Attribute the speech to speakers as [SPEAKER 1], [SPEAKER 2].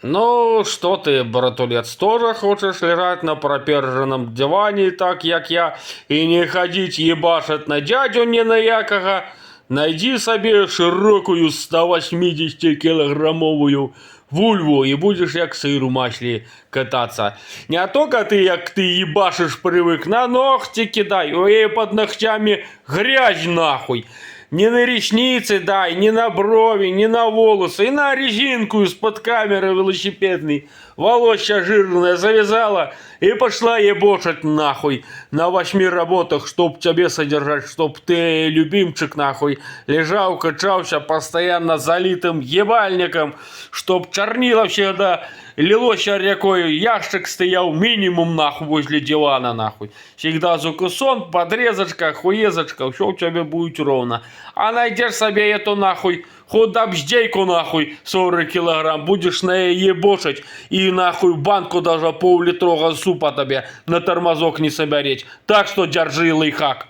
[SPEAKER 1] Ну, что ты, братулец, тоже хочешь лежать на проперженном диване, так как я, и не ходить ебашить на дядю ни на якого? Найди себе широкую 180-килограммовую вульву и будешь як сыр у масле кататься. Не только ты, як ты ебашишь, привык, на ногти кидай, ой, под ногтями грязь нахуй. Не на ресницы дай, не на брови, не на волосы, и на резинку из-под камеры велосипедной. Волосся жирная завязала и пошла ебошить нахуй на 8 работах, чтоб тебе содержать, чтоб ты, любимчик нахуй, лежал, качался постоянно залитым ебальником, чтоб чернила всегда лилось рекой, ящик стоял минимум нахуй возле дивана нахуй. Всегда закусон, подрезочка, хуезочка, все у тебя будет ровно. А найдешь себе эту нахуй худобздейку нахуй 40 килограмм, будешь на ебошить и нахуй банку даже пол-литрового супа тебе на тормозок не собереть. Так что держи лайфхак.